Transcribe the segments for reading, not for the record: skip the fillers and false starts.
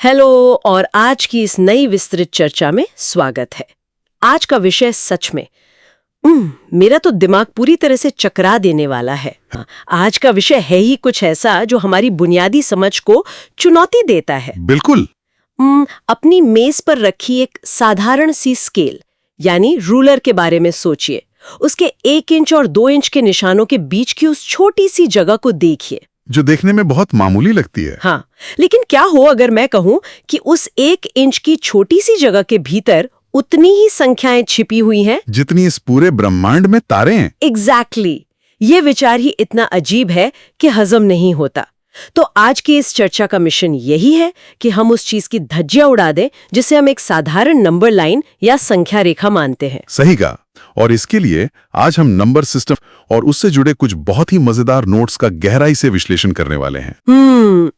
Hello और आज की इस नई विस्तृत चर्चा में स्वागत है। आज का विषय सच में मेरा तो दिमाग पूरी तरह से चकरा देने वाला है। आज का विषय है ही कुछ ऐसा जो हमारी बुनियादी समझ को चुनौती देता है। बिल्कुल। अपनी मेज पर रखी एक साधारण सी स्केल यानी रूलर के बारे में सोचिए। उसके 1 इंच और 2 इंच के निशानों के बीच की उस छोटी सी जगह को देखिए, जो देखने में बहुत मामूली लगती है। हाँ, लेकिन क्या हो अगर मैं कहूं कि उस 1 इंच की छोटी सी जगह के भीतर उतनी ही संख्याएं छिपी हुई हैं जितनी इस पूरे ब्रह्मांड में तारे हैं। एग्जैक्टली। ये विचार ही इतना अजीब है कि हजम नहीं होता। तो आज की इस चर्चा का मिशन यही है कि हम उस चीज की धज्जियां उड़ा दें जिसे हम एक साधारण नंबर लाइन या संख्या रेखा मानते हैं। सही कहा। और इसके लिए आज हम नंबर सिस्टम और उससे जुड़े कुछ बहुत ही मजेदार नोट्स का गहराई से विश्लेषण करने वाले हैं।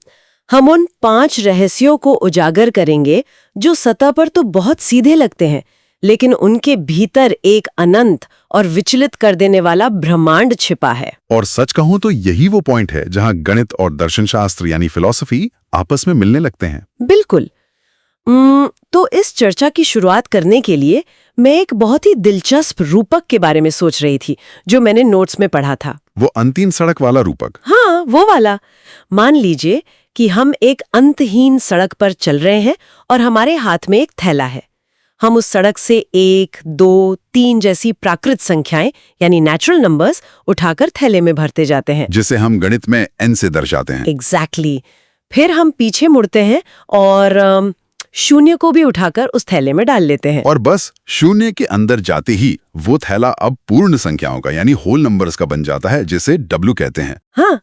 हम उन 5 रहस्यों को उजागर करेंगे जो सतह पर तो बहुत सीधे लगते हैं, लेकिन उनके भीतर एक अनंत और विचलित कर देने वाला ब्रह्मांड छिपा है। और सच कहूं तो यही वो पॉइंट है जहां गणित और दर्शन शास्त्र यानी फिलॉसफी आपस में मिलने लगते हैं। बिल्कुल। तो इस चर्चा की शुरुआत करने के लिए मैं एक बहुत ही दिलचस्प रूपक के बारे में सोच रही थी जो मैंने नोट्स में पढ़ा था। वो अंतिम सड़क वाला रूपक? हाँ, वो वाला। मान लीजिए कि हम एक अंतहीन सड़क पर चल रहे हैं और हमारे हाथ में एक थैला है। हम उस सड़क से 1, 2, 3 जैसी प्राकृत संख्याएं यानी नेचुरल नंबर्स उठाकर थैले में भरते जाते हैं, जिसे हम गणित में n से दर्शाते हैं। एग्जैक्टली। फिर हम पीछे मुड़ते हैं और शून्य को भी उठाकर उस थैले में डाल लेते हैं। और बस शून्य के अंदर जाते ही वो थैला अब पूर्ण संख्याओं का यानी होल नंबर्स का बन जाता है, जिसे W कहते हैं। हाँ,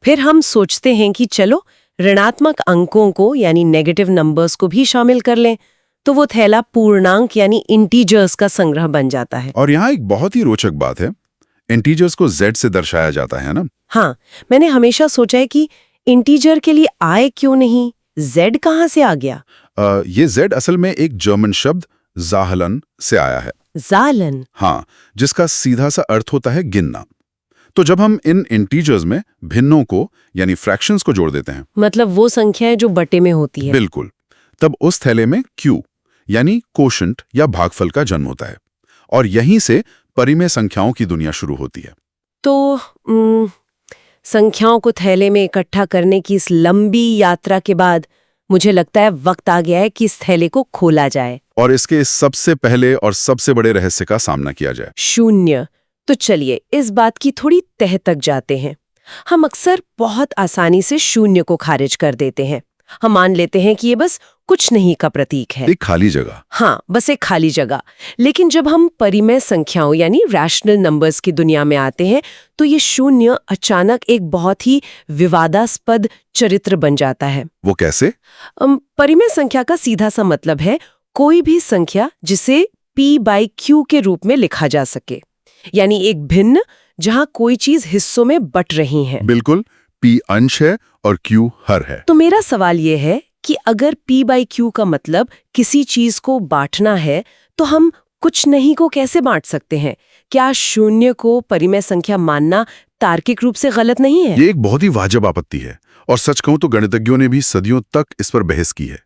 फिर हम सोचते हैं कि चलो ऋणात्मक अंकों को यानी नेगेटिव नंबर्स को भी शामिल कर लें, तो वो थैला पूर्णांक यानी इंटीजर्स का संग्रह बन जाता है। और यहाँ एक बहुत ही रोचक बात है, इंटीजर्स को Z से दर्शाया जाता है ना? हाँ, मैंने हमेशा सोचा है कि इंटीजर के लिए I क्यों नहीं, Z कहाँ से आ गया? ये Z असल में एक जर्मन शब्द ज़ाहलन से आया है। ज़ालन? हाँ, जिसका सीधा सा अर्थ होता है गिनना। तो जब हम इन इंटीजर्स में भिन्नों को यानी फ्रैक्शंस को जोड़ देते हैं, मतलब वो संख्याएं जो बटे में होती है। बिल्कुल, तब उस थैले में Q यानी कोशंट या भागफल का जन्म होता है और यहीं से परिमेय संख्याओं की दुनिया शुरू होती है। तो संख्याओं को थैले में इकट्ठा करने की इस लंबी यात्रा के बाद मुझे लगता है वक्त आ गया है कि इस थैले को खोला जाए और इसके सबसे पहले और सबसे बड़े रहस्य का सामना किया जाए, शून्य। तो चलिए इस बात की थोड़ी तह तक जाते हैं। हम अक्सर बहुत आसानी से शून्य को खारिज कर देते हैं। हम मान लेते हैं कि ये बस कुछ नहीं का प्रतीक है, एक खाली जगह। हाँ, बस एक खाली जगह। लेकिन जब हम परिमेय संख्याओं यानी रैशनल नंबर्स की दुनिया में आते हैं तो ये शून्य अचानक एक बहुत ही विवादास्पद चरित्र बन जाता है। वो कैसे? परिमेय संख्या का सीधा सा मतलब है कोई भी संख्या जिसे p/q के रूप में लिखा जा सके, यानी एक भिन्न जहां कोई चीज हिस्सों में बट रही है। बिल्कुल, p अंश है और q हर है। तो मेरा सवाल ये है कि अगर p/q का मतलब किसी चीज को बांटना है तो हम कुछ नहीं को कैसे बांट सकते हैं? क्या शून्य को परिमेय संख्या मानना तार्किक रूप से गलत नहीं है? ये एक बहुत ही वाजिब आपत्ति है और सच कहूं तो गणितज्ञों ने भी सदियों तक इस पर बहस की है।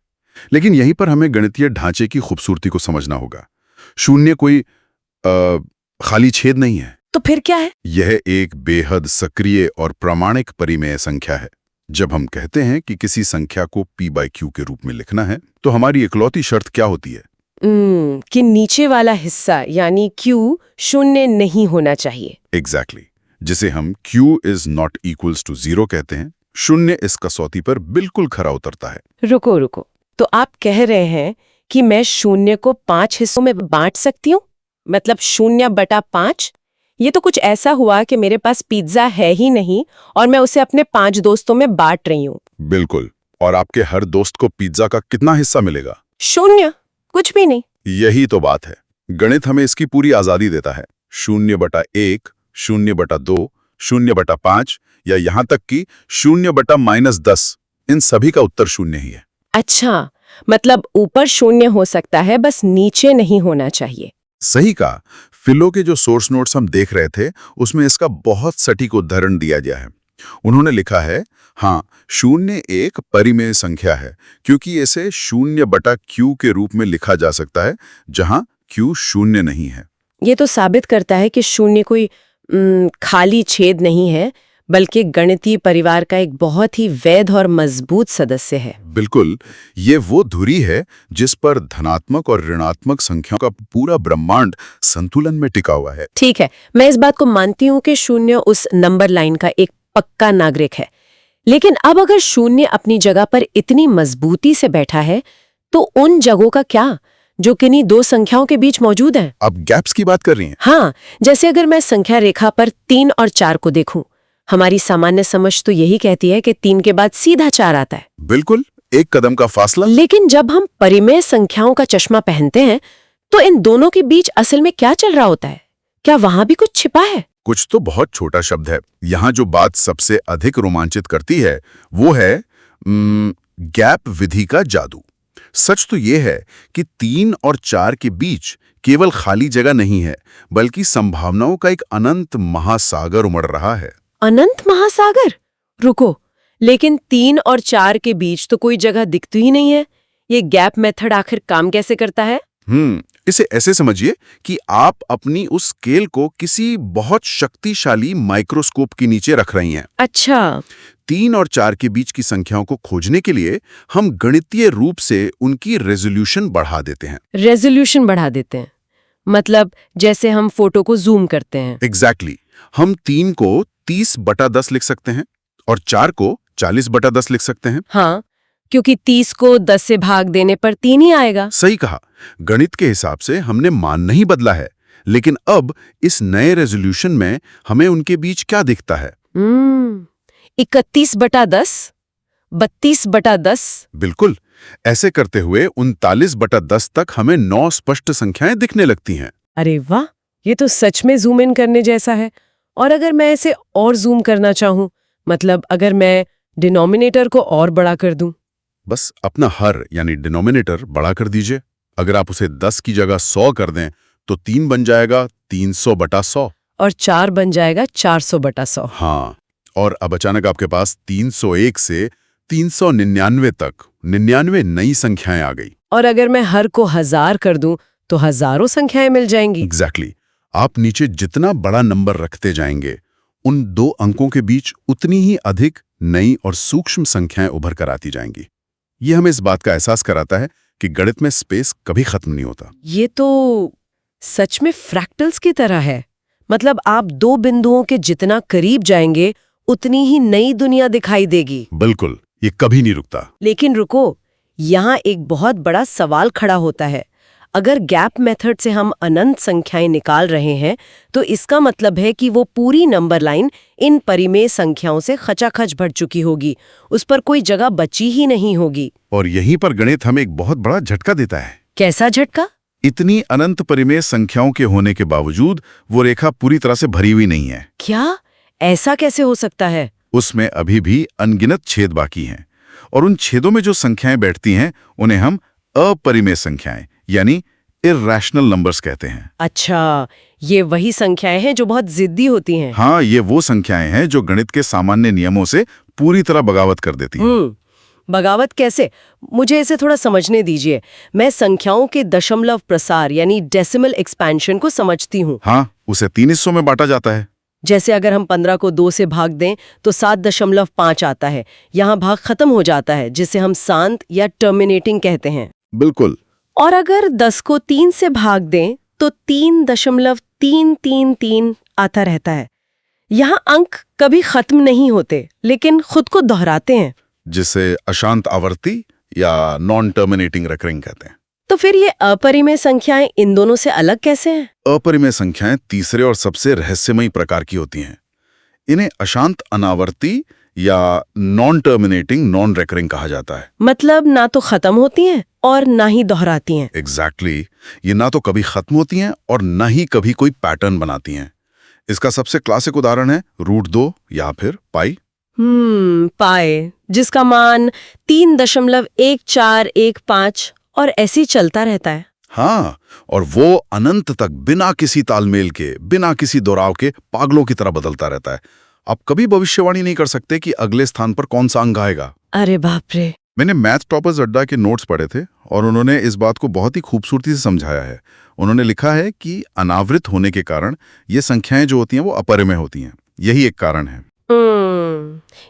लेकिन यहीं पर हमें गणितीय ढांचे की खूबसूरती को समझना होगा। शून्य कोई खाली छेद नहीं है। तो फिर क्या है? यह एक बेहद सक्रिय और प्रामाणिक परिमेय संख्या है। जब हम कहते हैं कि किसी संख्या को p/q के रूप में लिखना है तो हमारी इकलौती शर्त क्या होती है? कि नीचे वाला हिस्सा यानी q शून्य नहीं होना चाहिए। एग्जैक्टली, जिसे हम q is not equals to 0 कहते हैं। शून्य इस कसौटी पर बिल्कुल खरा उतरता है। रुको, तो आप कह रहे हैं कि मैं शून्य को 5 हिस्सों में बांट सकती हूँ? मतलब 0/5? ये तो कुछ ऐसा हुआ कि मेरे पास पिज्जा है ही नहीं और मैं उसे अपने 5 दोस्तों में बांट रही हूँ। बिल्कुल, और आपके हर दोस्त को पिज्जा का कितना हिस्सा मिलेगा? 0, कुछ भी नहीं। यही तो बात है, गणित हमें इसकी पूरी आजादी देता है। 0/1, 0/2, 0/5 या यहाँ तक कि 0/-10, इन सभी का उत्तर 0 ही है। अच्छा, मतलब ऊपर 0 हो सकता है, बस नीचे नहीं होना चाहिए। सही कहा। फिलो के जो सोर्स नोट्स हम देख रहे थे उसमें इसका बहुत सटीक उदाहरण दिया गया है। उन्होंने लिखा है, हाँ, शून्य एक परिमेय संख्या है क्योंकि इसे 0/q के रूप में लिखा जा सकता है जहां q शून्य नहीं है। ये तो साबित करता है कि शून्य कोई खाली छेद नहीं है, बल्कि गणितीय परिवार का एक बहुत ही वैध और मजबूत सदस्य है। बिल्कुल, ये वो धुरी है जिस पर धनात्मक और ऋणात्मक संख्याओं का पूरा ब्रह्मांड संतुलन में टिका हुआ है। ठीक है, मैं इस बात को मानती हूँ कि शून्य उस नंबर लाइन का एक पक्का नागरिक है। लेकिन अब अगर शून्य अपनी जगह पर इतनी मजबूती से बैठा है, तो उन जगहों का क्या जो किन्हीं दो संख्याओं के बीच मौजूद हैं? आप गैप्स की बात कर रही हैं? हाँ, जैसे अगर मैं संख्या रेखा पर 3 और 4 को देखूं, हमारी सामान्य समझ तो यही कहती है कि 3 के बाद सीधा 4 आता है। बिल्कुल, एक कदम का फासला। लेकिन जब हम परिमेय संख्याओं का चश्मा पहनते हैं, तो इन दोनों के बीच असल में क्या चल रहा होता है? क्या वहां भी कुछ छिपा है? कुछ तो बहुत छोटा शब्द है। यहाँ जो बात सबसे अधिक रोमांचित करती है वो है गैप विधि का जादू। सच तो ये है कि 3 और 4 के बीच केवल खाली जगह नहीं है, बल्कि संभावनाओं का एक अनंत महासागर उमड़ रहा है। अनंत महासागर? रुको, लेकिन 3 और 4 के बीच तो कोई जगह दिखती ही नहीं है। ये गैप मेथड आखिर काम कैसे करता है? इसे ऐसे समझिए कि आप अपनी उस स्केल को किसी बहुत शक्तिशाली माइक्रोस्कोप के नीचे रख रही हैं। अच्छा। 3 और 4 के बीच की संख्याओं को खोजने के लिए हम गणितीय रूप से उनकी रेजोल्यूशन बढ़ा देते हैं। रेजोल्यूशन बढ़ा देते हैं मतलब जैसे हम फोटो को जूम करते हैं। एग्जैक्टली। हम 3 को 30/10 लिख सकते हैं और 4 को 40/10 लिख सकते हैं। हाँ, क्योंकि 30 को 10 से भाग देने पर 3 ही आएगा। सही कहा। गणित के हिसाब से हमने मान नहीं बदला है, लेकिन अब इस नए रेजोल्यूशन में हमें उनके बीच क्या दिखता है? 31/10, 32/10। बिल्कुल। ऐसे करते हुए 39/10 तक हमें 9 स्पष्ट संख्याएं दिखने लगती हैं। अरे वाह, ये तो सच में जूम इन करने जैसा है। और अगर मैं इसे और जूम करना चाहूं, मतलब अगर मैं डिनोमिनेटर को और बड़ा कर दूं? बस अपना हर यानी डिनोमिनेटर बड़ा कर दीजिए। अगर आप उसे 10 की जगह 100 कर दें तो 3 बन जाएगा 300/100 और 4 बन जाएगा 400/100। हाँ, और अब अचानक आपके पास 301 से 399 तक 99 नई संख्याएं आ गई। और अगर मैं हर को 1000 कर दूं तो हजारों संख्याएं मिल जाएंगी। एग्जैक्टली। आप नीचे जितना बड़ा नंबर रखते जाएंगे, उन दो अंकों के बीच उतनी ही अधिक नई और सूक्ष्म संख्याएं उभर कर आती जाएंगी। ये हमें इस बात का एहसास कराता है कि गणित में स्पेस कभी खत्म नहीं होता। ये तो सच में फ्रैक्टल्स की तरह है। मतलब आप दो बिंदुओं के जितना करीब जाएंगे, उतनी ही नई दुनिया दिखाई देगी। बिल्कुल, ये कभी नहीं रुकता। लेकिन रुको, यहाँ एक बहुत बड़ा सवाल खड़ा होता है। अगर गैप मेथड से हम अनंत संख्याएं निकाल रहे हैं, तो इसका मतलब है कि वो पूरी नंबर लाइन इन परिमेय संख्याओं से खचाखच भर चुकी होगी। उस पर कोई जगह बची ही नहीं होगी। और यहीं पर गणित हमें एक बहुत बड़ा झटका देता है। कैसा झटका? इतनी अनंत परिमेय संख्याओं के होने के बावजूद वो रेखा पूरी तरह से भरी हुई नहीं है। क्या? ऐसा कैसे हो सकता है? उसमें अभी भी अनगिनत छेद बाकी हैं, और उन छेदों में जो संख्याएं बैठती हैं उन्हें हम अपरिमेय संख्याएं यानी इर्रेशनल नंबर्स कहते हैं। अच्छा, ये वही संख्याएं हैं जो बहुत जिद्दी होती हैं। हाँ, ये वो संख्याएं हैं जो गणित के सामान्य नियमों से पूरी तरह बगावत कर देती हैं। बगावत कैसे? मुझे इसे थोड़ा समझने दीजिए। मैं संख्याओं के दशमलव प्रसार यानी डेसिमल एक्सपेंशन को समझती हूँ। हाँ, उसे 3 हिस्सों में बांटा जाता है। जैसे अगर हम 15 को 2 से भाग दें तो 7.5 आता है। यहाँ भाग खत्म हो जाता है, जिसे हम शांत या टर्मिनेटिंग कहते हैं। बिल्कुल। और अगर 10 को 3 से भाग दें तो 3.333 आता रहता है। यहाँ अंक कभी खत्म नहीं होते, लेकिन खुद को दोहराते हैं, जिसे अशांत आवर्ती या नॉन टर्मिनेटिंग रेकरिंग कहते हैं। तो फिर ये अपरिमेय संख्याएं इन दोनों से अलग कैसे हैं? अपरिमेय संख्याएं तीसरे और सबसे रहस्यमयी प्रकार की होती हैं। इन्हें अशांत अनावर्ती या नॉन टर्मिनेटिंग नॉन रेकरिंग कहा जाता है। मतलब ना तो खत्म होती हैं और ना ही दोहराती हैं। एग्जैक्टली। ये ना तो कभी खत्म होती हैं और ना ही कभी कोई पैटर्न बनाती हैं। इसका सबसे क्लासिक उदाहरण है √2 या फिर पाई। पाई, जिसका मान 3.1415 और ऐसे ही चलता रहता है। हाँ, और वो अनंत तक बिना किसी तालमेल के, बिना किसी दोहराव के पागलों की तरह बदलता रहता है। आप कभी भविष्यवाणी नहीं कर सकते कि अगले स्थान पर कौन सा अंक आएगा। अरे बाप रे। मैंने मैथ टॉपर्स अड्डा के नोट्स पढ़े थे और उन्होंने इस बात को बहुत ही खूबसूरती से समझाया है। उन्होंने लिखा है कि अनावृत होने के कारण ये संख्याएं जो होती हैं वो अपरिमेय होती हैं। यही एक कारण है।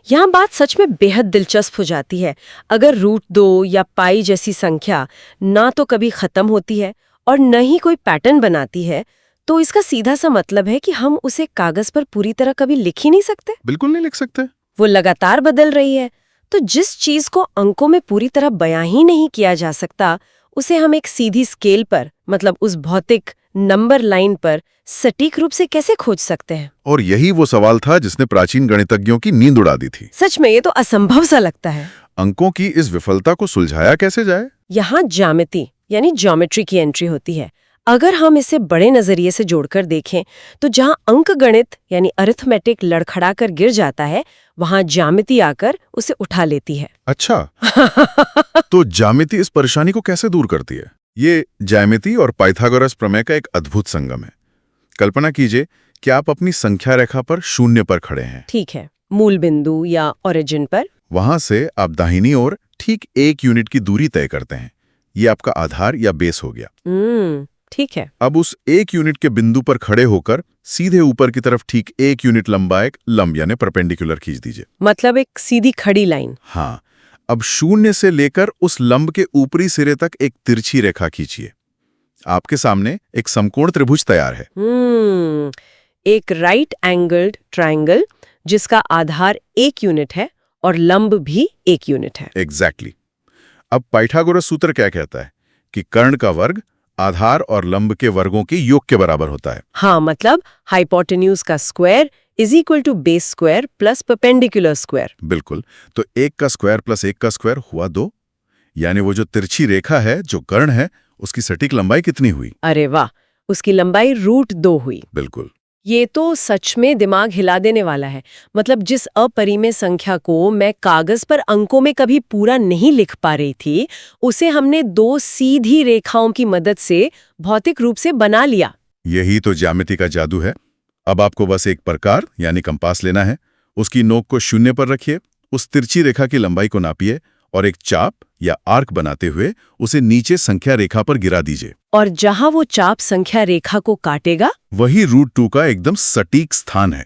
यहाँ बात सच में बेहद दिलचस्प हो जाती है। अगर √2 या पाई जैसी संख्या ना तो कभी खत्म होती है और न ही कोई पैटर्न बनाती है, तो इसका सीधा सा मतलब है कि हम उसे कागज पर पूरी तरह कभी लिख ही नहीं सकते। बिल्कुल नहीं लिख सकते। वो लगातार बदल रही है। तो जिस चीज को अंकों में पूरी तरह बयां ही नहीं किया जा सकता, उसे हम एक सीधी स्केल पर, मतलब उस भौतिक नंबर लाइन पर सटीक रूप से कैसे खोज सकते हैं? और यही वो सवाल था जिसने प्राचीन गणितज्ञों की नींद उड़ा दी थी। सच में ये तो असंभव सा लगता है। अंकों की इस विफलता को सुलझाया कैसे जाए? यहाँ ज्यामिति यानी ज्योमेट्री की एंट्री होती है। अगर हम इसे बड़े नजरिए से जोड़कर देखें तो जहाँ अंक गणित यानी अरिथमेटिक लड़खड़ाकर गिर जाता है, वहाँ ज्यामिति आकर उसे उठा लेती है। अच्छा। तो ज्यामिति इस परेशानी को कैसे दूर करती है? ये ज्यामिति और पाइथागोरस प्रमेय का एक अद्भुत संगम है। कल्पना कीजिए कि आप अपनी संख्या रेखा पर 0 पर खड़े हैं। ठीक है, मूल बिंदु या ओरिजिन पर। वहां से आप दाहिनी ओर ठीक 1 यूनिट की दूरी तय करते हैं। ये आपका आधार या बेस हो गया। ठीक है। अब उस 1 यूनिट के बिंदु पर खड़े होकर सीधे ऊपर की तरफ ठीक 1 यूनिट लंबा एक लंब यानी परपेंडिकुलर खींच दीजिए। मतलब एक सीधी खड़ी लाइन। हाँ। अब 0 से लेकर उस लंब के ऊपरी सिरे तक एक तिरछी रेखा खींचिए। आपके सामने एक समकोण त्रिभुज तैयार है। एक राइट एंगल्ड ट्रायंगल जिसका आधार 1 यूनिट है और लंब भी 1 यूनिट है। एग्जैक्टली। अब पाइथागोरस सूत्र क्या कहता है कि कर्ण का वर्ग आधार और लंब के वर्गों के योग के बराबर होता है। हाँ, मतलब हाइपोटेन्यूज का square is equal to base square plus perpendicular square. बिल्कुल। तो 1 का स्क्वायर प्लस 1 का स्क्वायर हुआ 2। यानी वो जो तिरछी रेखा है जो कर्ण है उसकी सटीक लंबाई कितनी हुई? अरे वाह, उसकी लंबाई √2 हुई। बिल्कुल। ये तो सच में दिमाग हिला देने वाला है। मतलब जिस अपरिमेय संख्या को मैं कागज पर अंकों में कभी पूरा नहीं लिख पा रही थी, उसे हमने 2 सीधी रेखाओं की मदद से भौतिक रूप से बना लिया। यही तो ज्यामिति का जादू है। अब आपको बस एक प्रकार यानी कंपास लेना है, उसकी नोक को 0 पर रखिए, उस तिरछी रेखा की लंबाई को नापिए और एक चाप या आर्क बनाते हुए उसे नीचे संख्या रेखा पर गिरा दीजिए। और जहां वो चाप संख्या रेखा को काटेगा, वही √2 का एकदम सटीक स्थान है।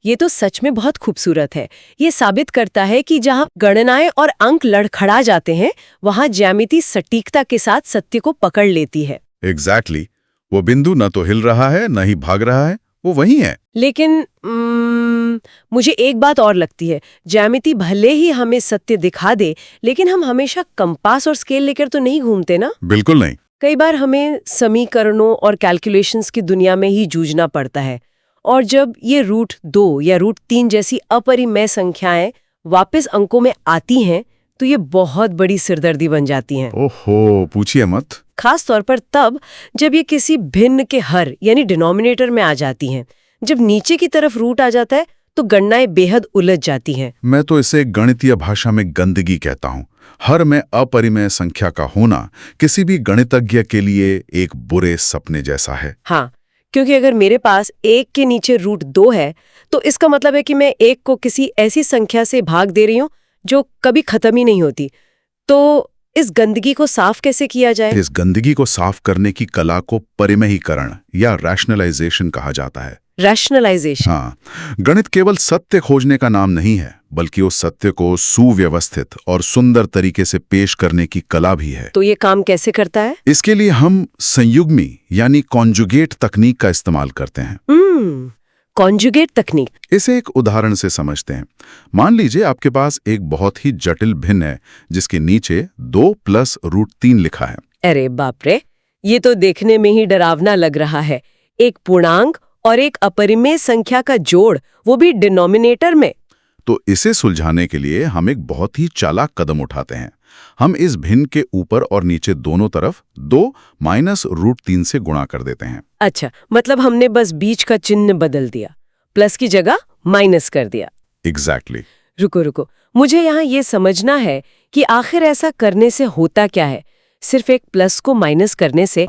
ये तो सच में बहुत खूबसूरत है। ये साबित करता है कि जहां गणनाएं और अंक लड़खड़ा जाते हैं, वहां ज्यामिति सटीकता के साथ सत्य को पकड़ लेती है। एग्जैक्टली। वो बिंदु न तो हिल रहा है न ही भाग रहा है, वो वही है। लेकिन मुझे एक बात और लगती है, ज्यामिति भले ही हमें सत्य दिखा दे, लेकिन हम हमेशा कंपास और स्केल लेकर तो नहीं घूमते ना। बिल्कुल नहीं। कई बार हमें समीकरणों और कैलकुलेशंस की दुनिया में ही जूझना पड़ता है, और जब ये √2 या √3 जैसी अपरिमेय संख्याएं वापस अंकों में आती हैं, तो ये बहुत बड़ी सिरदर्दी बन जाती हैं। ओहो, पूछिए मत। खास तौर पर तब जब ये किसी भिन्न के हर यानी डिनोमिनेटर में आ जाती हैं। जब नीचे की तरफ रूट आ जाता है तो गणनाएं बेहद उलझ जाती हैं। मैं तो इसे गणितीय भाषा में गंदगी कहता हूँ। हर में अपरिमेय संख्या का होना किसी भी गणितज्ञ के लिए एक बुरे सपने जैसा है। हाँ, क्योंकि अगर मेरे पास 1 के नीचे √2 है तो इसका मतलब है कि मैं 1 को किसी ऐसी संख्या से भाग दे रही हूँ जो कभी खत्म ही नहीं होती। तो इस गंदगी को साफ कैसे किया जाए? इस गंदगी को साफ करने की कला को परिमेयीकरण या रैशनलाइजेशन कहा जाता है। रैशनलाइजेशन? हाँ, गणित केवल सत्य खोजने का नाम नहीं है, बल्कि उस सत्य को सुव्यवस्थित और सुंदर तरीके से पेश करने की कला भी है। तो ये काम कैसे करता है? इसके लिए हम संयुग्मी यानी कॉन्जुगेट तकनीक का इस्तेमाल करते हैं। कॉन्जुगेट तकनीक? इसे एक उदाहरण से समझते हैं। मान लीजिए आपके पास एक बहुत ही जटिल भिन्न है जिसके नीचे 2 + √3 लिखा है। अरे बाप रे, ये तो देखने में ही डरावना लग रहा है। एक पूर्णांक और एक अपरिमेय संख्या का जोड़, वो भी डिनोमिनेटर में। तो इसे सुलझाने के लिए हम एक बहुत ही चालाक कदम उठाते हैं। हम इस भिन्न के ऊपर और नीचे दोनों तरफ 2 - √3 से गुणा कर देते हैं। अच्छा, मतलब हमने बस बीच का चिन्ह बदल दिया, प्लस की जगह माइनस कर दिया। एग्जैक्टली। रुको, मुझे यहाँ ये समझना है कि आखिर ऐसा करने से होता क्या है? सिर्फ एक प्लस को माइनस करने से?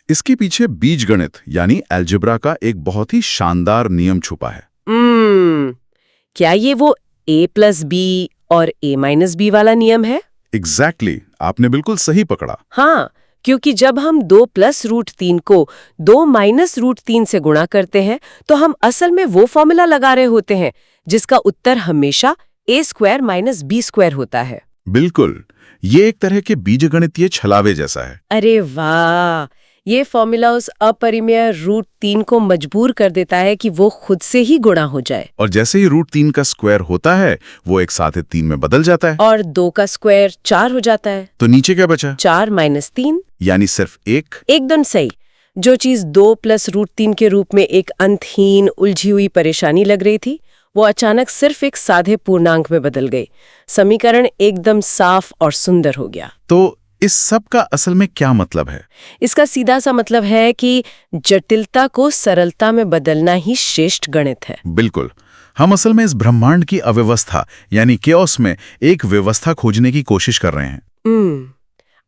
इसके पीछे बीजगणित यानी अलजेब्रा का एक बहुत ही शानदार नियम छुपा है। क्या ये वो a प्लस बी और a माइनस बी वाला नियम है? एग्जैक्टली, आपने बिल्कुल सही पकड़ा। हाँ, क्योंकि जब हम 2 प्लस रूट 3 को 2 माइनस रूट 3 से गुणा करते हैं तो हम असल में वो फॉर्मूला लगा रहे होते हैं जिसका उत्तर हमेशा a square minus B square होता है। बिल्कुल, ये एक तरह के बीजगणितीय छलावे जैसा है। अरे वाह, ये फॉर्मूला उस अपरिमेय रूट 3 को मजबूर कर देता है कि वो खुद से ही गुणा हो जाए। और जैसे ही रूट 3 का स्क्वायर होता है वो एक साथ 3 में बदल जाता है और 2 का स्क्वायर 4 हो जाता है। तो नीचे क्या बचा? 4 माइनस 3, यानी सिर्फ 1। एकदम सही। जो चीज 2 प्लस रूट 3 के रूप में एक अंतहीन उलझी हुई परेशानी लग रही थी वो अचानक सिर्फ एक साधे पूर्णांक में बदल गई। समीकरण एकदम साफ और सुंदर हो गया। तो इस सब का असल में क्या मतलब है? इसका सीधा सा मतलब है कि जटिलता को सरलता में बदलना ही श्रेष्ठ गणित है। बिल्कुल, हम असल में इस ब्रह्मांड की अव्यवस्था यानी केओस में एक व्यवस्था खोजने की कोशिश कर रहे हैं।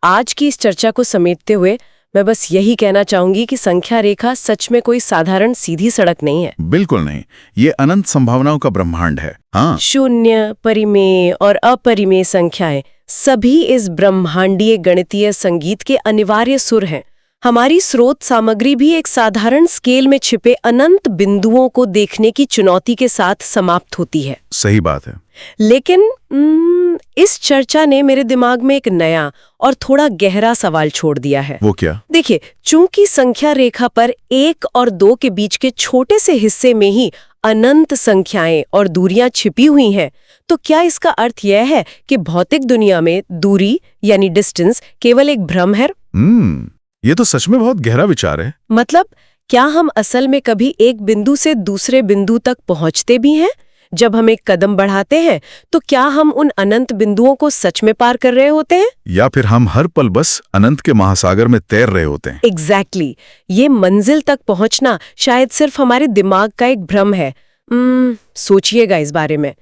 आज की इस चर्चा को समेटते हुए मैं बस यही कहना चाहूंगी कि संख्या रेखा सच में कोई साधारण सीधी सड़क नहीं है। बिल्कुल नहीं, ये अनंत संभावनाओं का ब्रह्मांड है। हाँ, शून्य, परिमेय और अपरिमेय संख्याएं सभी इस ब्रह्मांडीय गणितीय संगीत के अनिवार्य सुर हैं। हमारी स्रोत सामग्री भी एक साधारण स्केल में छिपे अनंत बिंदुओं को देखने की चुनौती के साथ समाप्त होती है। सही बात है। लेकिन इस चर्चा ने मेरे दिमाग में एक नया और थोड़ा गहरा सवाल छोड़ दिया है। वो क्या? देखिए, चूंकि संख्या रेखा पर 1 और 2 के बीच के छोटे से हिस्से में ही अनंत संख्याएं और दूरियां छिपी हुई हैं, तो क्या इसका अर्थ यह है कि भौतिक दुनिया में दूरी यानी डिस्टेंस केवल एक भ्रम है? ये तो सच में बहुत गहरा विचार है। मतलब क्या हम असल में कभी एक बिंदु से दूसरे बिंदु तक पहुंचते भी हैं? जब हम एक कदम बढ़ाते हैं तो क्या हम उन अनंत बिंदुओं को सच में पार कर रहे होते हैं, या फिर हम हर पल बस अनंत के महासागर में तैर रहे होते हैं? एग्जैक्टली। ये मंजिल तक पहुंचना शायद सिर्फ हमारे दिमाग का एक भ्रम है। सोचिएगा इस बारे में।